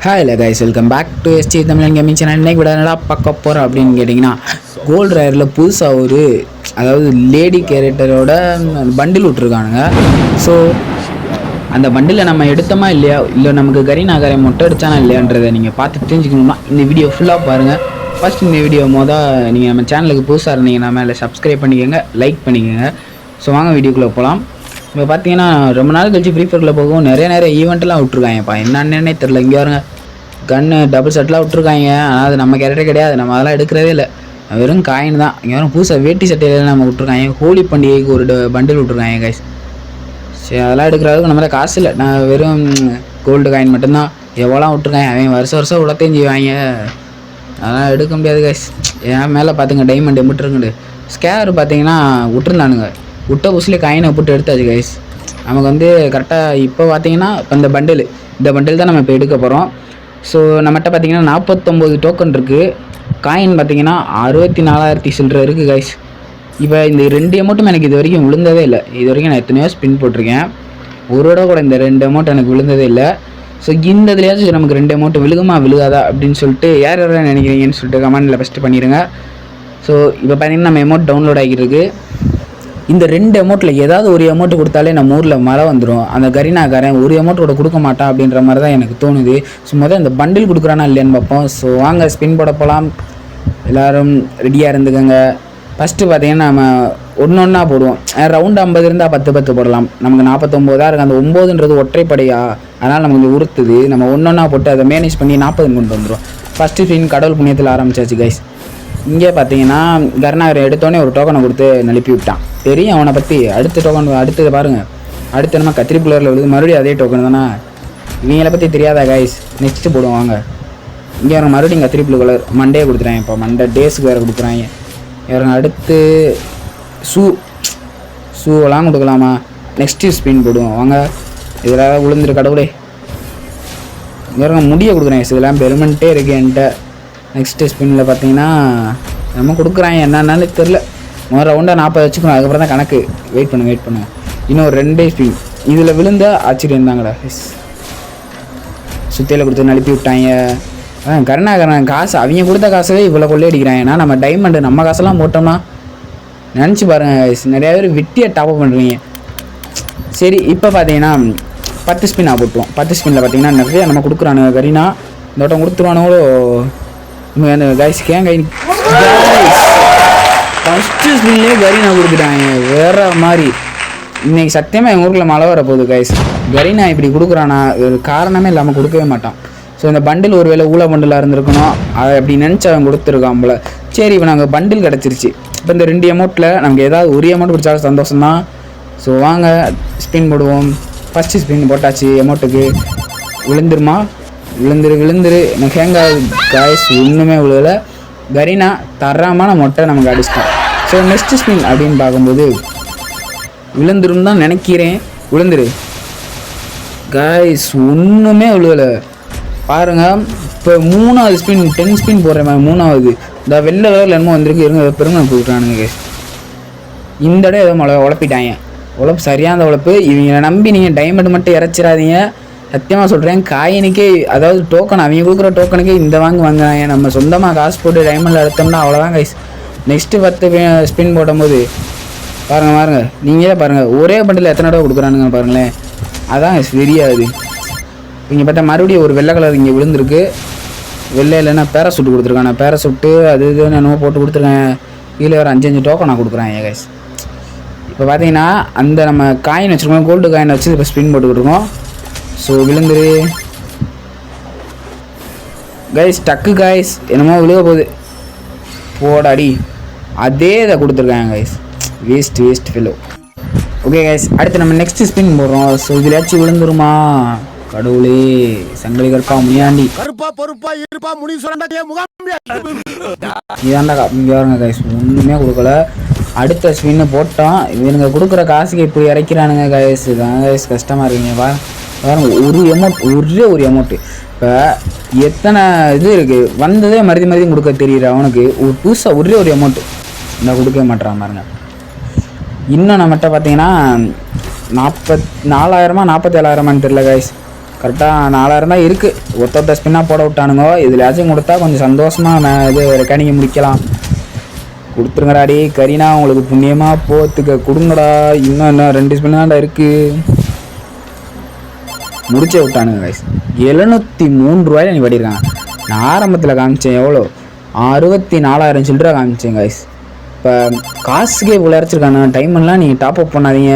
Hi இல்லை guys, welcome back to ST Tamilan gaming channel. இன்றைக்கி விட என்னடா பார்க்க போகிறோம் அப்படின்னு கேட்டிங்கன்னா, கோல்டு ரேரில் புதுசாக ஒரு அதாவது லேடி கேரக்டரோட பண்டில் விட்ருக்கானுங்க. ஸோ அந்த பண்டிலை நம்ம எடுத்தோமா இல்லையா, இல்லை நமக்கு கரீனாகாரை மொட்டை அடித்தானா இல்லையான்றதை நீங்கள் பார்த்து தெரிஞ்சுக்கணும்னா இந்த வீடியோ ஃபுல்லாக பாருங்கள். ஃபஸ்ட் இந்த வீடியோ நீங்கள் நம்ம சேனலுக்கு புதுசாக இருந்தீங்கன்னா மேலே சப்ஸ்கிரைப் பண்ணிக்கோங்க, லைக் பண்ணிக்கோங்க. ஸோ வாங்க வீடியோக்குள்ளே போகலாம். இப்போ பார்த்தீங்கன்னா ரொம்ப நாள் கழிச்சு ஃப்ரீ ஃபயரில் போகும் நிறைய ஈவெண்ட்லாம் விட்ருக்காங்கப்பா. என்னன்னே தெரில. இங்கே வருங்க, கன்று டபுள் செட்லாம் விட்ருக்காங்க. ஆனால் அது நம்ம கேரக்டரே கிடையாது, நம்ம அதெல்லாம் எடுக்கிறதே இல்லை, வெறும் காயின் தான். இங்கே வரும் புதுசாக வேட்டி சட்டையில நம்ம விட்ருக்காங்க. ஹோலி பண்டிகைக்கு ஒரு பண்டில் விட்ருக்காங்க கைஸ். சரி, அதெல்லாம் எடுக்கிறதுக்கு நம்மள காசு இல்லை, நான் வெறும் கோல்டு காயின் மட்டும்தான். எவ்வளோ விட்ருக்காங்க, அவன் வருஷம் உடத்தையும் செய்வாங்க, அதெல்லாம் எடுக்க முடியாது கைஸ். ஏன் மேலே பார்த்துங்க டைமண்ட் எம்பிட்டுருக்குண்டு. ஸ்கேர் பார்த்தீங்கன்னா விட்டுருந்தானுங்க, விட்ட புதுசுலேயே காயினை போட்டு எடுத்தாச்சு கைஸ். நமக்கு வந்து கரெக்டாக இப்போ பார்த்தீங்கன்னா இப்போ இந்த பண்டில் தான் நம்ம இப்போ எடுக்க போகிறோம். ஸோ நம்மகிட்ட பார்த்தீங்கன்னா 49 டோக்கன் இருக்குது. காயின் பார்த்தீங்கன்னா 64,000 சில்லற இருக்குது கைஸ். இப்போ இந்த 2 அமௌண்ட்டும் எனக்கு இது வரைக்கும் விழுந்ததே இல்லை. இது வரைக்கும் நான் எத்தனையோ ஸ்பின் போட்டிருக்கேன், ஒரு விட கூட இந்த 2 அமௌண்ட் எனக்கு விழுந்ததே இல்லை. ஸோ இந்த இதுலையாச்சும் நமக்கு 2 அமௌண்ட் விழுகாதா அப்படின்னு சொல்லிட்டு யார் யாரும் நினைக்கிறீங்கன்னு சொல்லிட்டு கமெண்டில் ஃபஸ்ட்டு பண்ணிடுங்க. ஸோ இப்போ பார்த்தீங்கன்னா நம்ம அமௌண்ட் டவுன்லோட் ஆகிருக்கு. இந்த 2 அமௌண்ட்டில் ஏதாவது ஒரு அமௌண்ட் கொடுத்தாலே நம்ம ஊரில் மழை வந்துடும். அந்த கரீனாக்காரன் ஒரு அமௌண்ட்டோட கொடுக்க மாட்டான் அப்படின்ற மாதிரி தான் எனக்கு தோணுது. ஸோ முதல்ல இந்த பண்டில் கொடுக்குறானா இல்லையான்னு பார்ப்போம். ஸோ வாங்க ஸ்பின் போட போகலாம். எல்லோரும் ரெடியாக இருந்துக்கோங்க. ஃபஸ்ட்டு பார்த்தீங்கன்னா நம்ம ஒன்றா போடுவோம். ரவுண்டு 50 இருந்தால் 10 போடலாம். நமக்கு 49 இருக்குது. அந்த 9ன்றது ஒற்றைப்படையா, அதனால் நமக்கு உறுத்துது. நம்ம ஒன்றா போட்டு அதை மேனேஜ் பண்ணி 40 கொண்டு வந்துடும். ஃபஸ்ட்டு ஸ்பின் கடவுள் புண்ணியத்தில் ஆரம்பிச்சாச்சு கைஸ். இங்கே பார்த்தீங்கன்னா கருணாகரை எடுத்தோடனே ஒரு டோக்கனை கொடுத்து நழுப்பி விட்டான். தெரியும் அவனை பற்றி. அடுத்தது பாருங்கள், அடுத்து நம்ம கத்திரிப்புலரில் விழுது, மறுபடியும் அதே டோக்கன் தானே. இவங்களை பற்றி தெரியாதா கைஸ். நெக்ஸ்ட்டு போடுவோம் வாங்க. இங்கே அவங்க மறுபடியும் கத்திரிப்புளு கலர் மண்டே கொடுத்துறாங்க. இப்போ மண்டே டேஸுக்கு வேறு கொடுக்குறாங்க. இவங்க அடுத்து ஷூவெல்லாம் கொடுக்கலாமா. நெக்ஸ்ட்டு ஸ்பின் போடுவோம் வாங்க. இதெல்லாம் விழுந்துரு கடவுளே. இவங்க முடிய கொடுக்குறாங்க. இதெல்லாம் பெருமெண்ட்டே இருக்கு என்கிட்ட. நெக்ஸ்ட்டு ஸ்பின்னில் பார்த்தீங்கன்னா நம்ம கொடுக்குறாங்க என்னன்னாலும் தெரில. முதல் ரவுண்டாக 40 வச்சுக்கணும், அதுக்கப்புறம் தான் கணக்கு. வெயிட் பண்ணுங்க. இன்னும் ஒரு 2 ஸ்பின். இதில் விழுந்த ஆச்சரியம் தாங்கடா. சுத்தியில் கொடுத்து நழுப்பி விட்டாங்க. கருணாகரன் காசு அவங்க கொடுத்த காசவே இவ்வளோ கொள்ளை அடிக்கிறாங்க. ஏன்னா நம்ம டைமண்டு நம்ம காசெல்லாம் போட்டோம்னா நினச்சி பாருங்கள், நிறையா பேர் வெட்டியாக டாப்அப் பண்ணுறீங்க. சரி, இப்போ பார்த்தீங்கன்னா 10 ஸ்பின் போட்டுருவோம். 10 ஸ்பின்னில் பார்த்தீங்கன்னா நிறைய நம்ம கொடுக்குறானுங்க. கரீனா இந்த வட்டம் கொடுத்துருவானுங்களோ அந்த கைஸ். கை ஃபஸ்ட்டு ஸ்பின்லேயே கரீனா கொடுத்துட்டாங்க வேற மாதிரி. இன்றைக்கி சத்தியமாக எங்கள் ஊரில் மழை வர போகுது கைஸ். கரீனா இப்படி கொடுக்குறானா ஒரு காரணமே இல்லாமல் கொடுக்கவே மாட்டான். ஸோ இந்த பண்டில் ஒரு வேளை ஊழ பண்டிலாக இருந்திருக்கணும், அதை அப்படி நினச்சி அவன் கொடுத்துருக்கான் போல. சரி, இப்போ நாங்கள் பண்டில் கிடச்சிருச்சு. இப்போ இந்த 2 அமௌண்ட்டில் நமக்கு ஏதாவது ஒரு அமௌண்ட் பிடிச்சாலும் சந்தோஷம்தான். ஸோ வாங்க ஸ்பின் போடுவோம். ஃபஸ்ட்டு ஸ்பின் போட்டாச்சு. அமௌண்ட்டுக்கு விழுந்துரு எனக்கு ஹேங்காக காய்ஸ் ஒன்றுமே விழுகலை. கரீனா தரமான மொட்டை நமக்கு அடிச்சிட்டோம். ஸோ நெக்ஸ்ட் ஸ்பின் அப்படின்னு பார்க்கும்போது விழுந்துரும் தான் நினைக்கிறேன். விழுந்துரு காய்ஸ், ஒன்றுமே விழுகலை பாருங்கள். இப்போ 3வது ஸ்பின் 10 ஸ்பின் போடுறேன். 3வது இந்த வெள்ளை கலரில் என்னமோ வந்திருக்கு. இருங்க பெருமை கொடுக்குறானுங்க கைஸ். இந்த இடம் ஏதோ உழப்பிட்டாங்க. உழப்பு சரியான உழப்பு. இவங்களை நம்பி நீங்கள் டைமண்ட் மட்டும் இறச்சிடாதீங்க. சத்தியமாக சொல்கிறேன், காயினுக்கே அதாவது டோக்கன் அவங்க கொடுக்குற டோக்கனுக்கே இந்த வாங்குறாங்க. நம்ம சொந்தமாக காசு போட்டு டைமண்டில் எடுத்தோம்னா அவ்வளோதான் கைஸ். நெக்ஸ்ட்டு 10 ஸ்பின் போடும்போது பாருங்கள் நீங்களே பாருங்கள், ஒரே பண்டில் எத்தனை தடவை கொடுக்குறானுங்க பாருங்களேன். அதான் வெறியாது. இங்கே பார்த்தா மறுபடியும் ஒரு வெள்ளை கலர் இங்கே விழுந்திருக்கு. வெள்ளை இல்லைன்னா பேராசூட்டு கொடுத்துருக்காங்க. பேராசூட்டு அது இதுன்னு என்னமோ போட்டு கொடுத்துருக்கேன். இதில் வேறு 5 டோக்கன் நான் கொடுக்குறேன் கைஸ். இப்போ பார்த்தீங்கன்னா அந்த நம்ம காயின் வச்சுருக்கோம், கோல்டு காயின் வச்சு இப்போ ஸ்பின் போட்டுக்கிட்டுருக்கோம். ஸோ விழுந்துரு கைஸ். டக்கு காய்ஸ் என்னமோ விழுக போகுது போடாடி. அதே இதை கொடுத்துருக்காங்க guys. Waste fellow. Okay guys, அடுத்து நம்ம நெக்ஸ்ட் ஸ்பின் போடுறோம். ஸோ இதுலாச்சும் விழுந்துருமா கடவுளே. சங்கிலி கருப்பா முனியாண்டி இதாண்டா இங்கே கைஸ். ஒன்றுமே கொடுக்கல. அடுத்த ஸ்பின்னு போட்டோம். இவனுங்க கொடுக்குற காசுக்கு இப்படி இறக்கிறானுங்க கைஸ். இதான் கைஸ் கஷ்டமாக இருக்குங்க. பாருங்க ஒரு அமௌண்ட், ஒரு அமௌண்ட்டு. இப்போ எத்தனை இது இருக்குது, வந்ததே மறுபடியும் கொடுக்க தெரியுற அவனுக்கு ஒரு புதுசாக ஒரு அமௌண்ட்டு இந்த கொடுக்கவே மாட்டேறான் பாருங்க. இன்னும் நம்மகிட்ட பார்த்தீங்கன்னா 44,000 47,000 தெரியல கைஸ். கரெக்டாக 4000 தான் இருக்குது. ஒத்த ஸ்பின்னாக போட விட்டானுங்க. இதுலையாச்சும் கொடுத்தா கொஞ்சம் சந்தோஷமாக இது ரெக்கார்டிங்கை முடிக்கலாம். கொடுத்துருங்கடாடி கரீனா, உங்களுக்கு புண்ணியமாக போத்துக்க கொடுங்கடா. இன்னும் 2 ஸ்பின் தான்டா இருக்குது. முடிச்சே விட்டானுங்க கைஸ். 703 ரூபாயில நீ படிருக்காங்க. நான் ஆரம்பத்தில் காமிச்சேன் எவ்வளோ 64,000 சில்லரை காமிச்சேன் கைஸ். இப்போ காசுக்கே இவ்வளோ இறச்சிருக்காங்க. டைமெல்லாம் நீங்கள் டாப் அப் பண்ணாதீங்க.